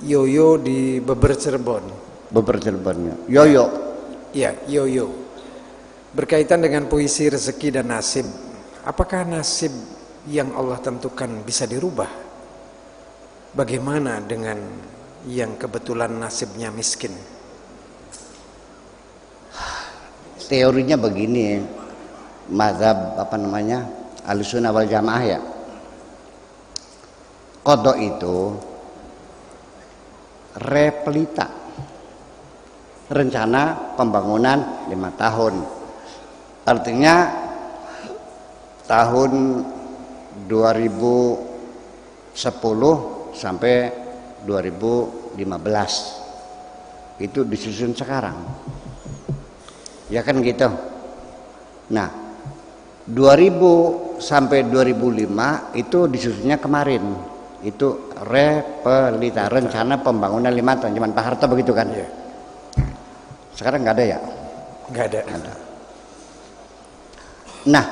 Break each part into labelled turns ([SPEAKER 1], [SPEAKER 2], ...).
[SPEAKER 1] Yoyo di Beber Cirebon.
[SPEAKER 2] Beber Cirebonnya. Yoyo.
[SPEAKER 1] Ya, Yoyo. Berkaitan dengan puisi rezeki dan nasib. Apakah nasib yang Allah tentukan bisa dirubah? Bagaimana dengan yang kebetulan nasibnya miskin?
[SPEAKER 2] Teorinya begini, mazhab Ahlussunnah wal Jamaah ya. Qada itu replita rencana pembangunan 5 tahun. Artinya tahun 2010 sampai 2015 itu disusun sekarang. Ya kan gitu. Nah, 2000 sampai 2005 itu disusunnya kemarin. Itu replita rencana pembangunan 5 tahun. Zaman Pak Harto begitu kan?
[SPEAKER 1] Ya.
[SPEAKER 2] Sekarang nggak ada ya?
[SPEAKER 1] Nggak ada.
[SPEAKER 2] Nah,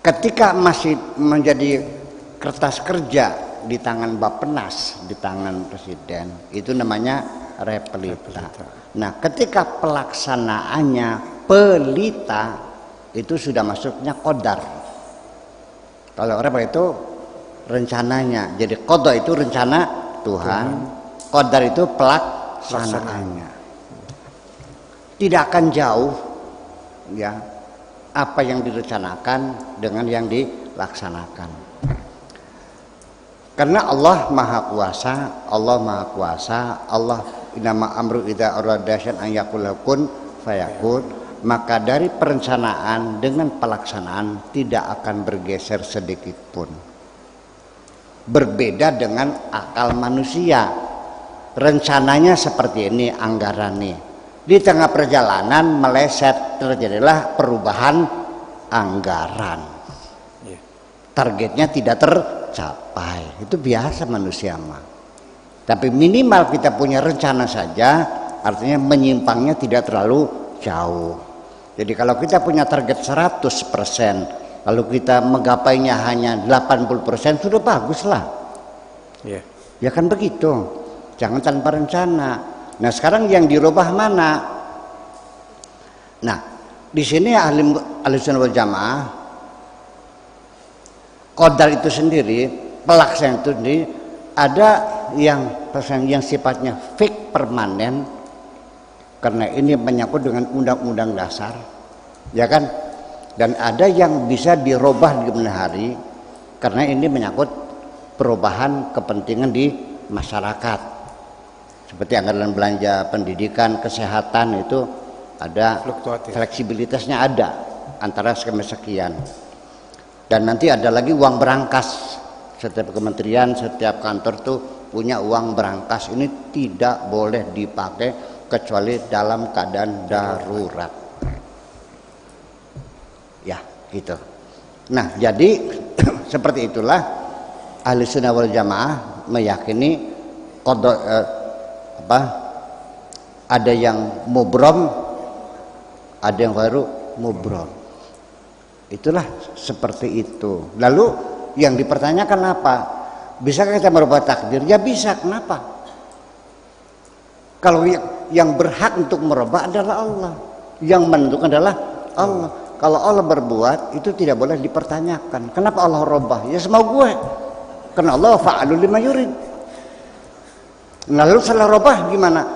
[SPEAKER 2] ketika masih menjadi kertas kerja di tangan Bappenas, di tangan Presiden, itu namanya replita. Nah, ketika pelaksanaannya pelita, itu sudah masuknya qadar. Kalau replita itu rencananya. Jadi qada itu rencana Tuhan, qadar itu pelaksanaannya. Tidak akan jauh ya apa yang direncanakan dengan yang dilaksanakan. Karena Allah Maha Kuasa, Allah innama amru idza arada syai'an an yaqula kun fayakun, maka dari perencanaan dengan pelaksanaan tidak akan bergeser sedikit pun. Berbeda dengan akal manusia. Rencananya seperti ini anggarannya. Di tengah perjalanan meleset, terjadilah perubahan anggaran. Targetnya tidak tercapai. Itu biasa manusia mah. Tapi minimal kita punya rencana saja, artinya menyimpangnya tidak terlalu jauh. Jadi kalau kita punya target 100%, lalu kita menggapainya hanya 80%, sudah bagus lah. Ya kan begitu. Jangan tanpa rencana. Nah, sekarang yang dirubah mana? Nah, di sini Ahlussunnah wal Jamaah, qadar itu sendiri, pelaksanaan itu sendiri, ada yang sifatnya fix permanen, karena ini menyangkut dengan undang-undang dasar, ya kan? Dan ada yang bisa dirubah di kemudian hari, karena ini menyangkut perubahan kepentingan di masyarakat. Seperti anggaran belanja pendidikan, kesehatan itu ada fleksibilitasnya, ada antara sekian. Dan nanti ada lagi uang berangkas. Setiap kementerian, setiap kantor tuh punya uang berangkas. Ini tidak boleh dipakai kecuali dalam keadaan darurat. Ya, gitu. Nah, jadi seperti itulah Ahlussunnah wal Jamaah meyakini ada yang mubrom, ada yang baru mubrom. Itulah seperti itu. Lalu yang dipertanyakan apa? Bisakah kita merubah takdir? Ya bisa. Kenapa? Kalau yang berhak untuk merubah adalah Allah, yang menentukan adalah Allah. Kalau Allah berbuat itu tidak boleh dipertanyakan. Kenapa Allah rubah? Ya semau gue. Karena Allah fa'alul lima yurid. Lalu salah rubah gimana?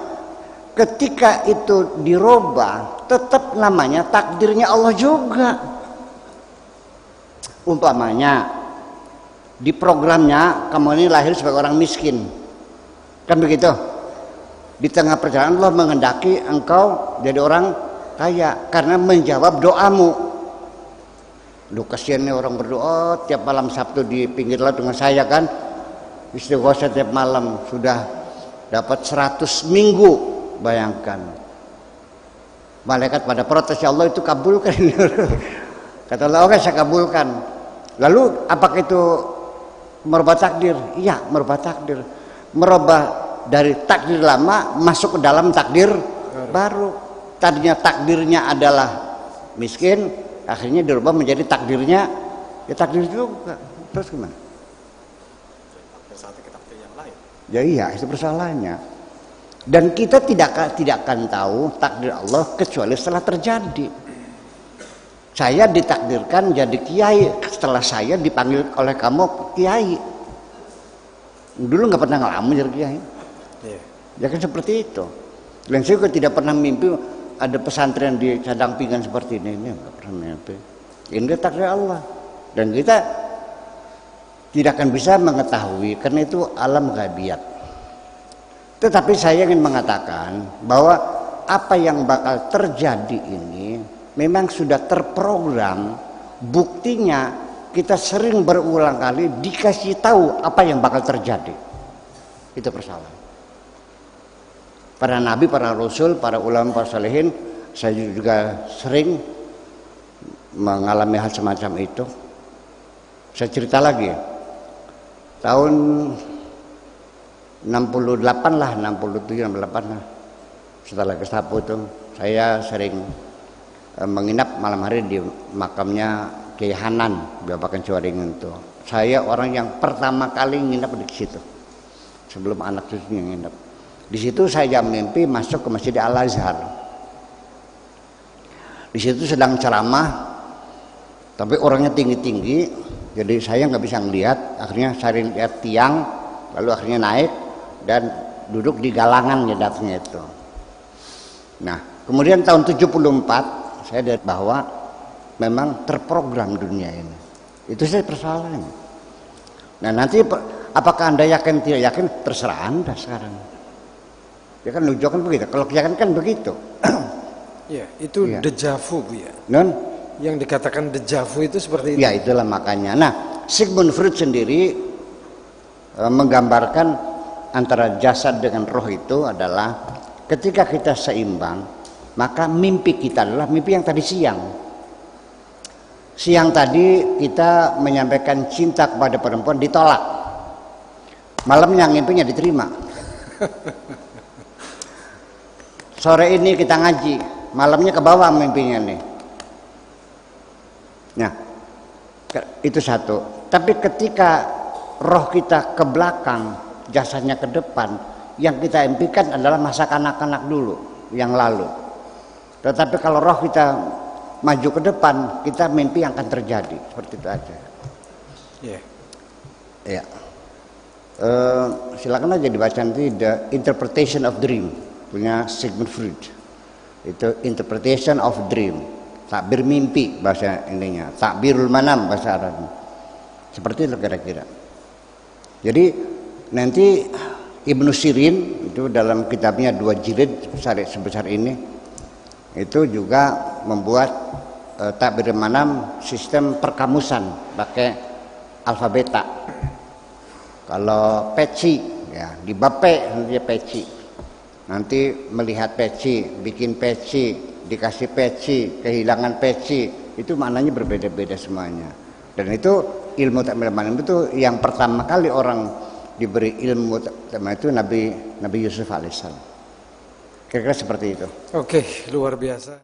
[SPEAKER 2] Ketika itu dirubah, tetap namanya takdirnya Allah juga. Umpamanya di programnya kamu ini lahir sebagai orang miskin, kan begitu? Di tengah perjalanan Allah menghendaki engkau jadi orang kaya karena menjawab doamu. Lu kasihan nih orang berdoa tiap malam Sabtu di pinggir laut dengan saya kan, istighosah tiap malam, sudah dapat 100 minggu. Bayangkan, malaikat pada protes, ya Allah itu kabulkan. Kata Allah, oke saya kabulkan. Lalu apakah itu merubah takdir? Iya, merubah takdir. Merubah dari takdir lama masuk ke dalam takdir baru. Tadinya takdirnya adalah miskin, akhirnya dirubah menjadi takdirnya ya takdir juga. Terus gimana? Ya iya, itu persoalannya. Dan kita tidak akan tahu takdir Allah kecuali setelah terjadi. Saya ditakdirkan jadi kiai setelah saya dipanggil oleh kamu kiai. Dulu nggak pernah ngalamin jadi kiai. Ya kan seperti itu. Dan saya juga tidak pernah mimpi ada pesantren di Cadang Pinggan seperti ini nggak pernah mimpi. Ini takdir Allah. Dan kita tidak akan bisa mengetahui karena itu alam ghaibiat. Tetapi saya ingin mengatakan bahwa apa yang bakal terjadi ini memang sudah terprogram. Buktinya kita sering berulang kali dikasih tahu apa yang bakal terjadi. Itu persoalan. Para nabi, para rasul, para ulama, para salihin, saya juga sering mengalami hal semacam itu. Saya cerita lagi. Tahun 68 lah, 67, 68 lah. Setelah Gestapo itu, saya sering menginap malam hari di makamnya Kiai Hanan, Bapak Kencwaringin itu. Saya orang yang pertama kali nginap di situ. Sebelum anak cucunya nginap. Di situ saya mimpi masuk ke Masjid Al-Azhar. Di situ sedang ceramah, tapi orangnya tinggi-tinggi, jadi saya nggak bisa ngelihat. Akhirnya saya lihat tiang, lalu akhirnya naik dan duduk di galangan ya datangnya itu. Nah, kemudian tahun 74 saya lihat bahwa memang terprogram dunia ini. Itu saya persoalan. Nah, nanti apakah Anda yakin tidak yakin terserah Anda sekarang. Ya kan lucu kan begitu. Kalau yakin kan begitu.
[SPEAKER 1] Ya, itu ya. Dejavu Bu ya.
[SPEAKER 2] Non?
[SPEAKER 1] Yang dikatakan dejavu itu seperti itu.
[SPEAKER 2] Ya, itulah makanya. Nah, Sigmund Freud sendiri menggambarkan antara jasad dengan roh itu adalah ketika kita seimbang, maka mimpi kita adalah mimpi yang tadi siang. Siang tadi kita menyampaikan cinta kepada perempuan, ditolak. Malamnya mimpinya diterima. Sore ini kita ngaji, malamnya ke bawah mimpinya nih. Nah, itu satu. Tapi ketika roh kita ke belakang, jasadnya ke depan, yang kita impikan adalah masa kanak-kanak dulu, yang lalu. Tetapi kalau roh kita maju ke depan, kita mimpi yang akan terjadi. Seperti itu aja.
[SPEAKER 1] Yeah.
[SPEAKER 2] Ya. Silakan aja dibaca nanti The Interpretation of Dream punya Sigmund Freud. Itu Interpretation of Dream, takbir mimpi bahasa ininya, takbirul manam bahasa Arab. Seperti itu kira-kira. Jadi nanti Ibnu Sirin itu dalam kitabnya 2 jilid sebesar ini itu juga membuat takbir manam sistem perkamusan pakai alfabeta. Kalau peci ya di bape dia peci. Nanti melihat peci, bikin peci, dikasih peci, kehilangan peci, itu maknanya berbeda-beda semuanya. Dan itu ilmu takbir manam itu yang pertama kali orang diberi ilmu itu Nabi Yusuf alaihissalam. Kira-kira seperti itu.
[SPEAKER 1] Oke, luar biasa.